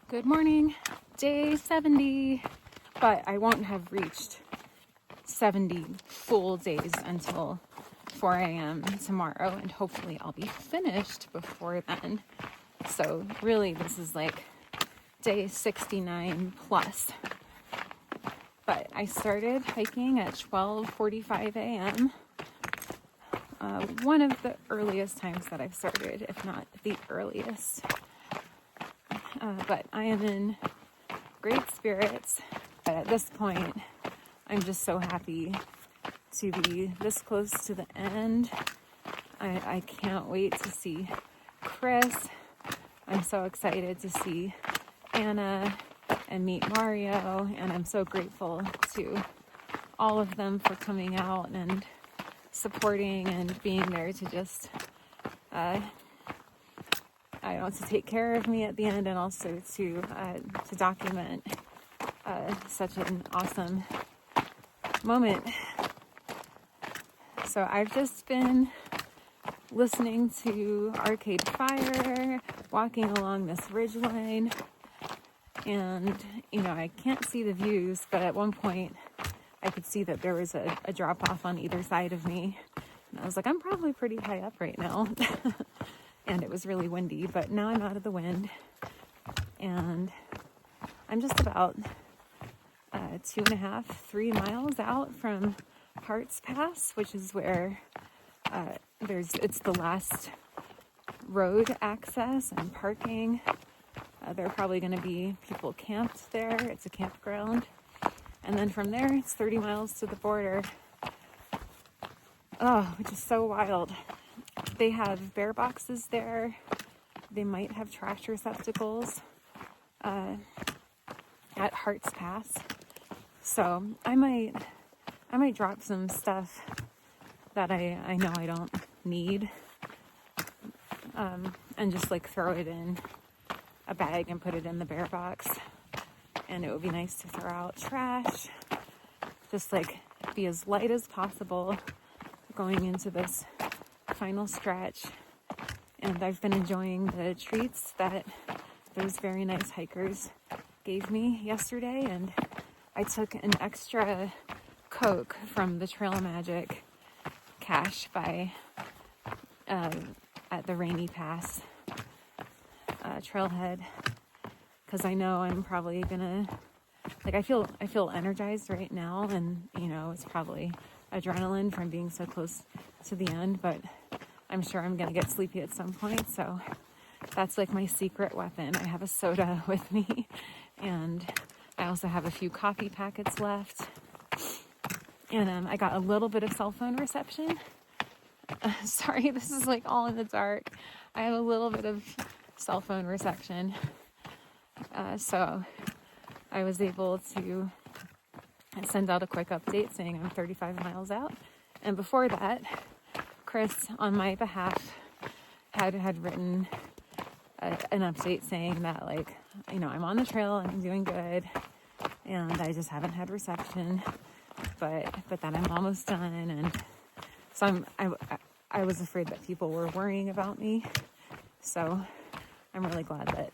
Good morning, day 70, but I won't have reached 70 full days until 4 a.m. tomorrow, and hopefully I'll be finished before then. So really this is like day 69 plus. But I started hiking at 12:45 a.m. One of the earliest times that I've started, if not the earliest. But I am in great spirits. But at this point, I'm just so happy to be this close to the end. I can't wait to see Chris. I'm so excited to see Anna and meet Mario. And I'm so grateful to all of them for coming out and supporting and being there to just to take care of me at the end, and also to document such an awesome moment. So I've just been listening to Arcade Fire, walking along this ridgeline, and I can't see the views, but at one point I could see that there was a drop off on either side of me, and I was like, I'm probably pretty high up right now. And it was really windy, but now I'm out of the wind, and I'm just about 2.5, 3 miles out from Hearts Pass, which is where it's the last road access and parking. There are probably going to be people camped there. It's a campground. And then from there, it's 30 miles to the border. Oh, which is so wild. They have bear boxes there. They might have trash receptacles at Hearts Pass. So I might drop some stuff that I know I don't need, and just like throw it in a bag and put it in the bear box. And it would be nice to throw out trash, just like be as light as possible going into this final stretch. And I've been enjoying the treats that those very nice hikers gave me yesterday, and I took an extra Coke from the Trail Magic cache by at the Rainy Pass trailhead, because I know I'm probably gonna, like, I feel energized right now, and it's probably adrenaline from being so close to the end, but I'm sure I'm gonna get sleepy at some point. So that's like my secret weapon. I have a soda with me, and I also have a few coffee packets left, and I got a little bit of cell phone reception. Sorry, this is like all in the dark. I have a little bit of cell phone reception, so I was able to send out a quick update saying I'm 35 miles out. And before that, Chris, on my behalf, had written an update saying that, like, I'm on the trail and I'm doing good, and I just haven't had reception, but that I'm almost done. And so I was afraid that people were worrying about me. So I'm really glad that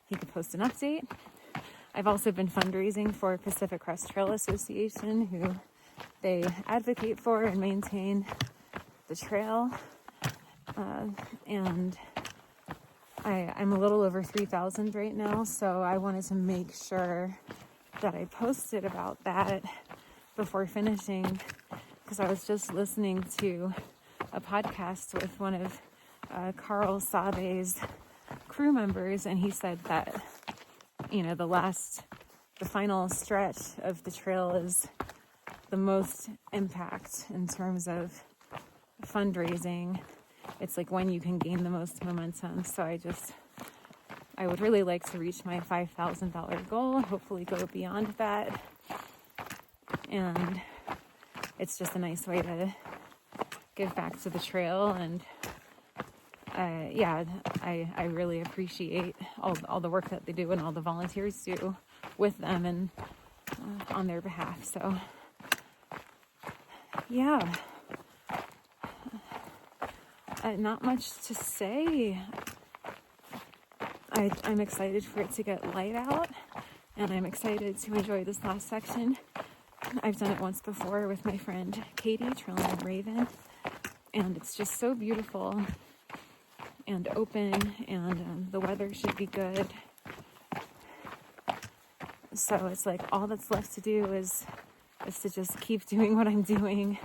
he could post an update. I've also been fundraising for Pacific Crest Trail Association, who they advocate for and maintain the trail. And I'm a little over 3,000 right now, so I wanted to make sure that I posted about that before finishing, because I was just listening to a podcast with one of Carl Save's crew members, and he said that the final stretch of the trail is the most impact in terms of fundraising. It's like when you can gain the most momentum. So I would really like to reach my $5,000 goal, hopefully go beyond that. And it's just a nice way to give back to the trail. And I really appreciate all the work that they do and all the volunteers do with them and on their behalf. So yeah, not much to say. I'm excited for it to get light out, and I'm excited to enjoy this last section. I've done it once before with my friend Katie, trailing in Raven, and it's just so beautiful and open, and the weather should be good. So it's like all that's left to do is to just keep doing what I'm doing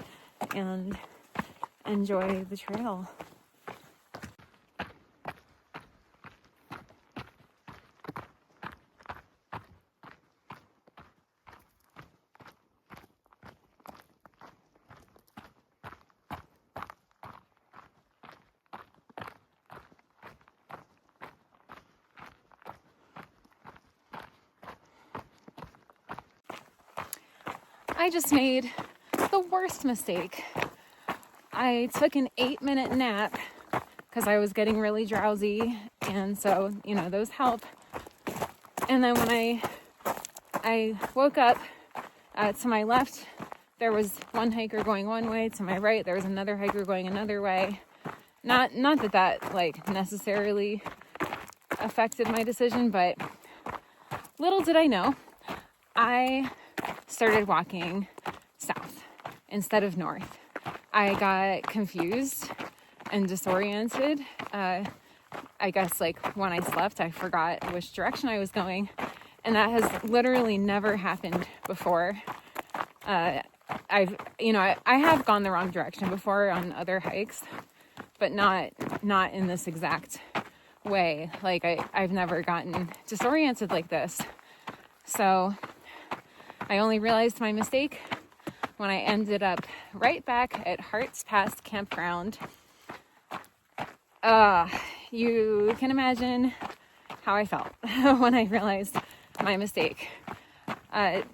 and enjoy the trail. I just made the worst mistake. I took an 8-minute nap because I was getting really drowsy, and so, those help. And then when I woke up, to my left, there was one hiker going one way. To my right, there was another hiker going another way. Not that like necessarily affected my decision, but little did I know, I started walking south instead of north. I got confused and disoriented. I guess like when I slept, I forgot which direction I was going, and that has literally never happened before. I have gone the wrong direction before on other hikes, but not in this exact way. Like I've never gotten disoriented like this. So I only realized my mistake when I ended up right back at Hart's Pass campground. You can imagine how I felt when I realized my mistake. I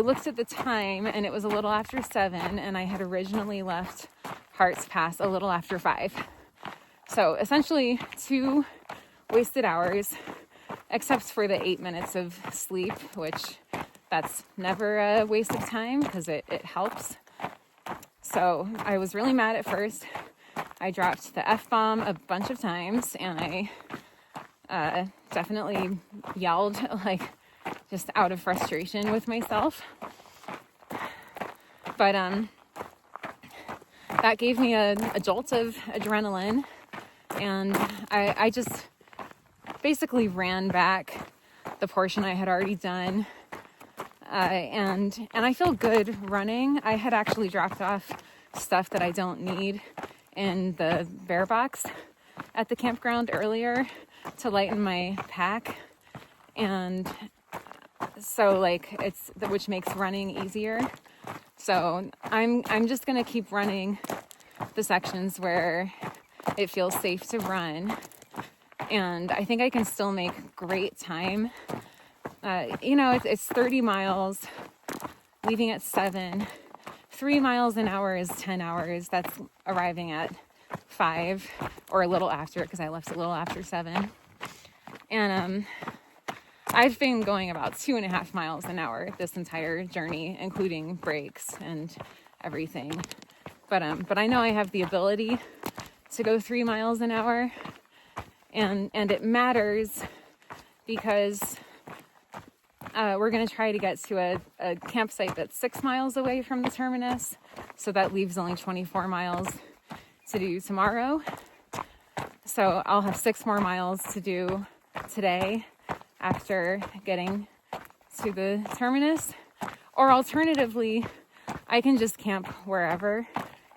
looked at the time, and it was a little after 7, and I had originally left Hart's Pass a little after 5. So essentially 2 wasted hours, except for the 8 minutes of sleep, which that's never a waste of time because it helps. So I was really mad at first. I dropped the F-bomb a bunch of times, and I definitely yelled, like, just out of frustration with myself. But that gave me a jolt of adrenaline, and I just basically ran back the portion I had already done. And I feel good running. I had actually dropped off stuff that I don't need in the bear box at the campground earlier to lighten my pack, and so which makes running easier. So I'm just gonna keep running the sections where it feels safe to run, and I think I can still make great time. It's 30 miles, leaving at 7. 3 miles an hour is 10 hours. That's arriving at 5, or a little after, because I left a little after 7. And I've been going about 2.5 miles an hour this entire journey, including breaks and everything. But I know I have the ability to go 3 miles an hour, and it matters because we're going to try to get to a campsite that's 6 miles away from the terminus. So that leaves only 24 miles to do tomorrow. So I'll have 6 more miles to do today after getting to the terminus. Or alternatively, I can just camp wherever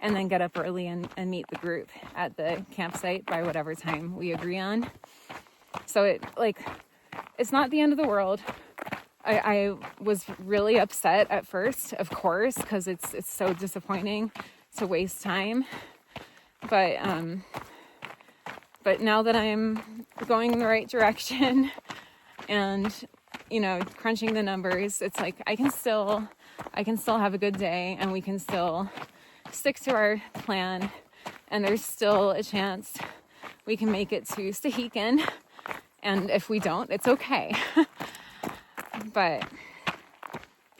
and then get up early and meet the group at the campsite by whatever time we agree on. So it's not the end of the world. I was really upset at first, of course, because it's so disappointing to waste time. But now that I'm going in the right direction and, crunching the numbers, it's like I can still have a good day, and we can still stick to our plan, and there's still a chance we can make it to Stehekin. And if we don't, it's okay. But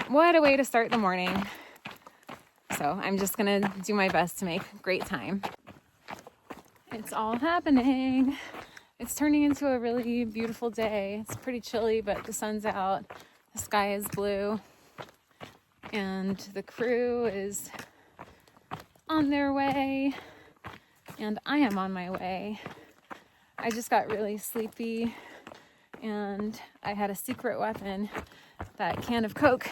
what a way to start the morning. So I'm just going to do my best to make great time. It's all happening. it's turning into a really beautiful day. It's pretty chilly, but the sun's out. The sky is blue. And the crew is on their way. And I am on my way. I just got really sleepy. And I had a secret weapon, that can of Coke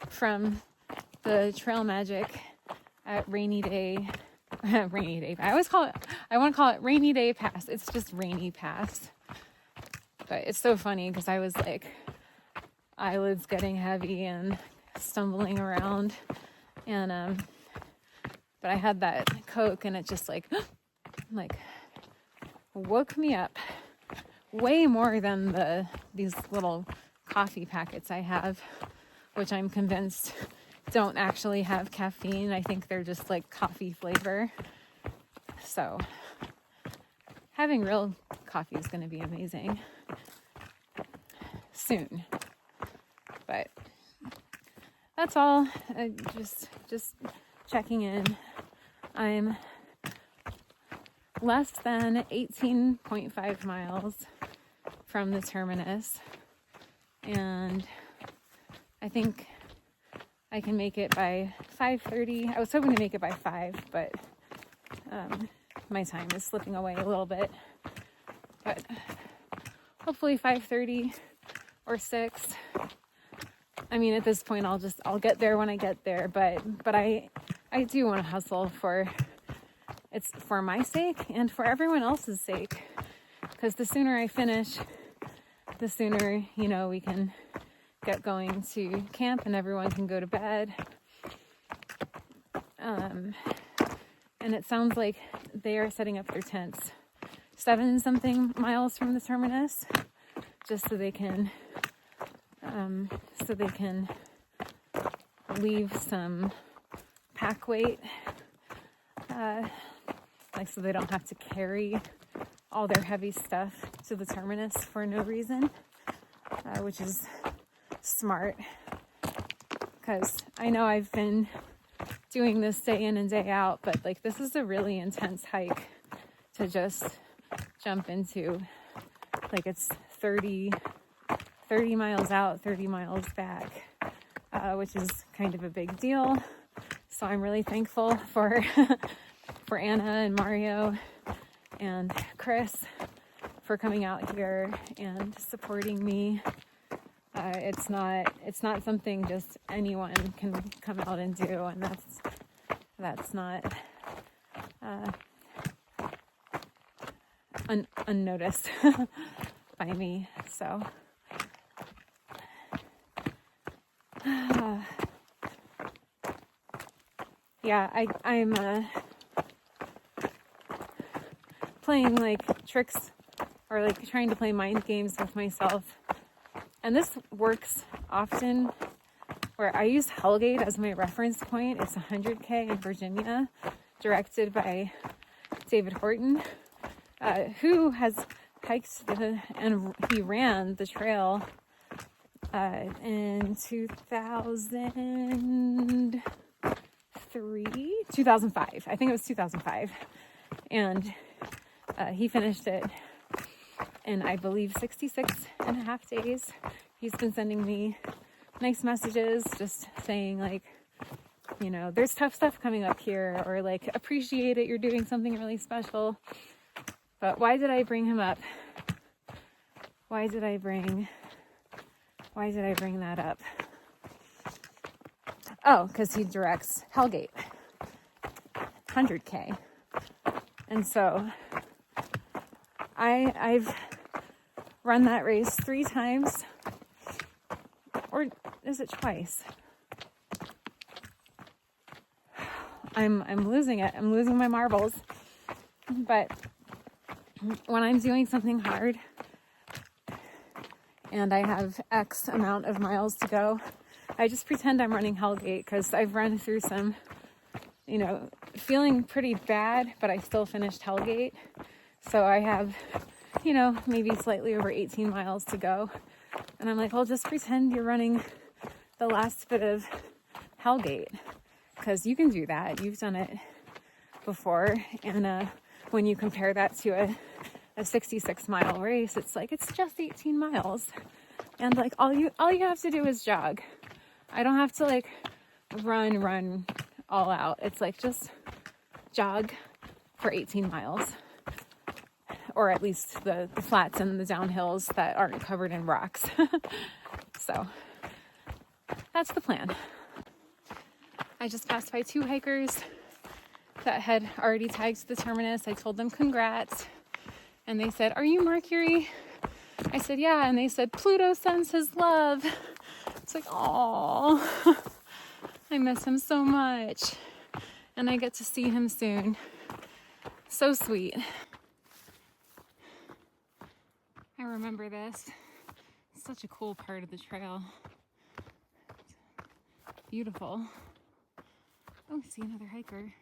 from the Trail Magic at Rainy Day. Rainy Day. I want to call it Rainy Day Pass. It's just Rainy Pass. But it's so funny because I was like, eyelids getting heavy and stumbling around. And, but I had that Coke and it just like woke me up way more than these little coffee packets I have, which I'm convinced don't actually have caffeine. I think they're just like coffee flavor. So having real coffee is going to be amazing soon. But that's all. Just checking in. I'm less than 18.5 miles from the terminus, and I think I can make it by 5:30. I was hoping to make it by 5, but my time is slipping away a little bit. But hopefully 5:30 or 6. I mean, at this point, I'll get there when I get there. But I do want to hustle it's for my sake and for everyone else's sake. Because the sooner I finish, the sooner, we can get going to camp and everyone can go to bed. And it sounds like they are setting up their tents 7-something miles from the terminus, just so they can leave some pack weight, so they don't have to carry all their heavy stuff to the terminus for no reason, which is smart, because I know I've been doing this day in and day out, but this is a really intense hike to just jump into. It's 30 miles out, 30 miles back, which is kind of a big deal. So I'm really thankful for Anna and Mario and Chris for coming out here and supporting me. It's not something just anyone can come out and do, and that's not unnoticed by me. So yeah, I'm playing tricks or trying to play mind games with myself. And this works often where I use Hellgate as my reference point. It's 100K in Virginia, directed by David Horton, who has hiked and he ran the trail in 2005. I think it was 2005. And he finished it in, I believe, 66 and a half days. He's been sending me nice messages just saying there's tough stuff coming up here, or appreciate it, you're doing something really special. But why did I bring him up? Why did I bring that up? Oh, because he directs Hellgate, 100K. And so I've run that race 3 times, or is it twice? I'm losing it. I'm losing my marbles. But when I'm doing something hard and I have X amount of miles to go, I just pretend I'm running Hellgate, because I've run through some, feeling pretty bad, but I still finished Hellgate. So I have, maybe slightly over 18 miles to go. And I'm like, well, just pretend you're running the last bit of Hellgate, because you can do that. You've done it before. And when you compare that to a 66-mile race. It's like, it's just 18 miles. And like, all you have to do is jog. I don't have to like run all out. It's like, just jog for 18 miles. Or at least the flats and the downhills that aren't covered in rocks. So that's the plan. I just passed by 2 hikers that had already tagged the Terminus. I told them congrats. And they said, "Are you Mercury?" I said, "Yeah." And they said, "Pluto sends his love." It's like, oh, I miss him so much. And I get to see him soon. So sweet. I remember this. It's such a cool part of the trail. Beautiful. Oh, I see another hiker.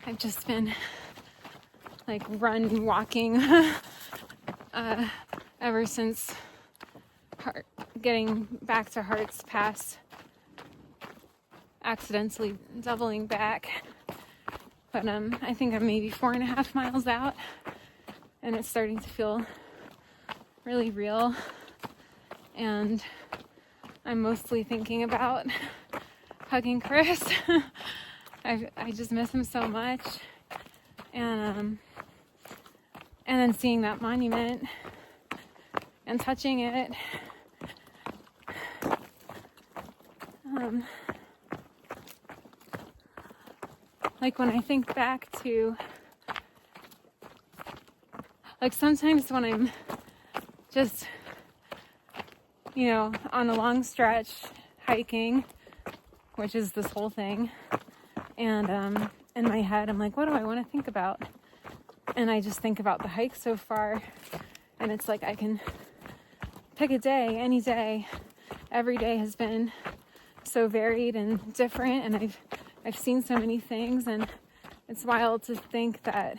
I've just been like walking ever since getting back to Hearts Pass, accidentally doubling back. But I think I'm maybe 4.5 miles out, and it's starting to feel really real. And I'm mostly thinking about hugging Chris. I just miss him so much. And then seeing that monument and touching it. Like when I think back to, like sometimes when I'm just, on a long stretch hiking, which is this whole thing, and in my head I'm like, what do I want to think about? And I just think about the hike so far, and it's like I can pick a day, any day. Every day has been so varied and different, and I've seen so many things, and it's wild to think that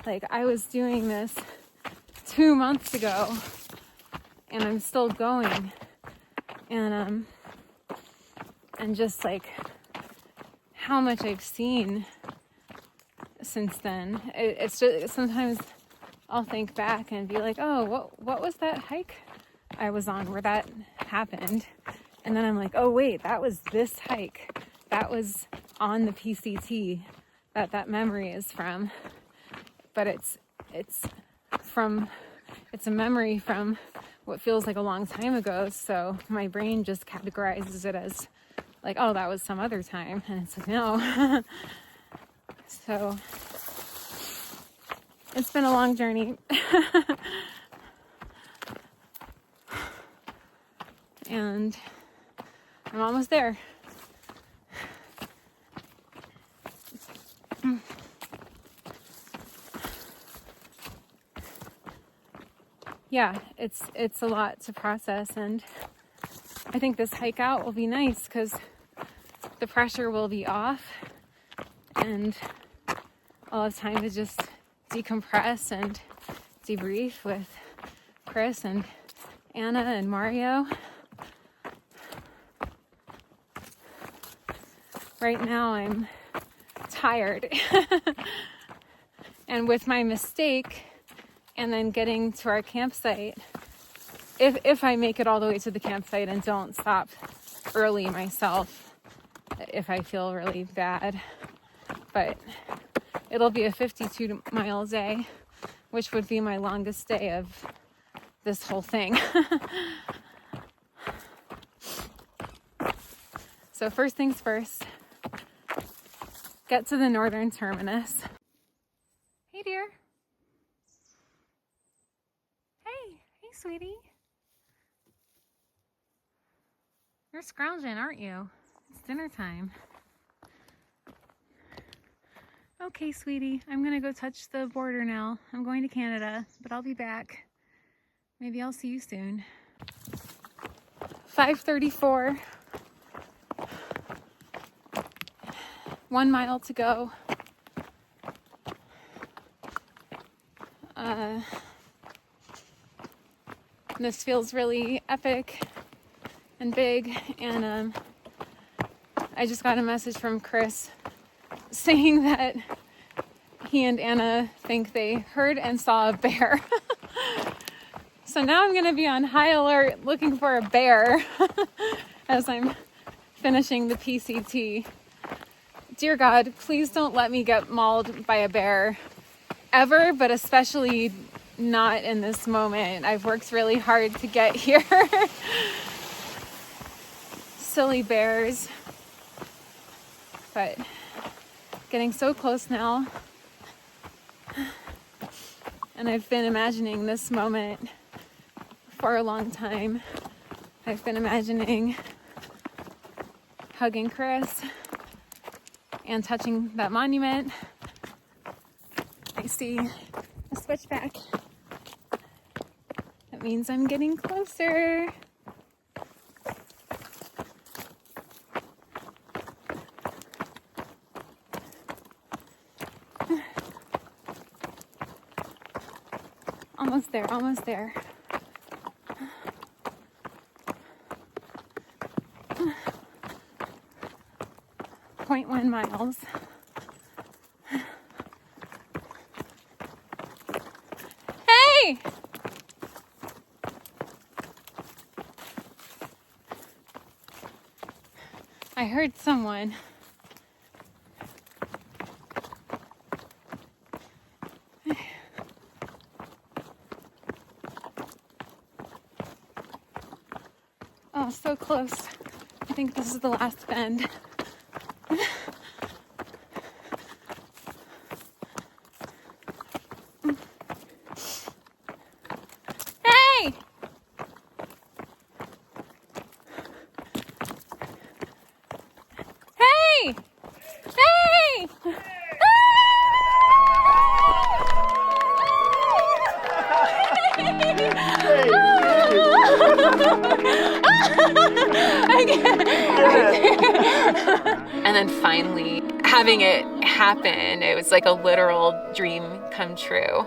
like I was doing this 2 months ago and I'm still going, and just like how much I've seen since then. It's just sometimes I'll think back and be like, oh, what was that hike I was on where that happened? And then I'm like, oh wait, that was this hike. That was on the PCT that memory is from. But it's a memory from what feels like a long time ago. So my brain just categorizes it as like, oh, that was some other time. And it's like, no. So it's been a long journey. And I'm almost there. Yeah, it's a lot to process, and I think this hike out will be nice because the pressure will be off and I'll have time to just decompress and debrief with Chris and Anna and Mario. Right now I'm tired. And with my mistake and then getting to our campsite, if I make it all the way to the campsite and don't stop early myself, if I feel really bad, but it'll be a 52-mile day, which would be my longest day of this whole thing. So first things first, get to the northern terminus. Hey dear. Hey sweetie. You're scrounging, aren't you? It's dinner time. Okay, sweetie, I'm gonna go touch the border now. I'm going to Canada, but I'll be back. Maybe I'll see you soon. 5:34. 1 mile to go. This feels really epic and big, and I just got a message from Chris saying that he and Anna think they heard and saw a bear. So now I'm gonna be on high alert looking for a bear as I'm finishing the PCT. Dear God, please don't let me get mauled by a bear ever, but especially not in this moment. I've worked really hard to get here. Silly bears. But getting so close now. And I've been imagining this moment for a long time. I've been imagining hugging Chris and touching that monument. I see a switchback. That means I'm getting closer. Almost there, almost there. 0.1 miles. Hey! I heard someone. Oh, so close. I think this is the last bend. Hey! Hey! Hey! And then finally having it happen, it was like a literal dream come true.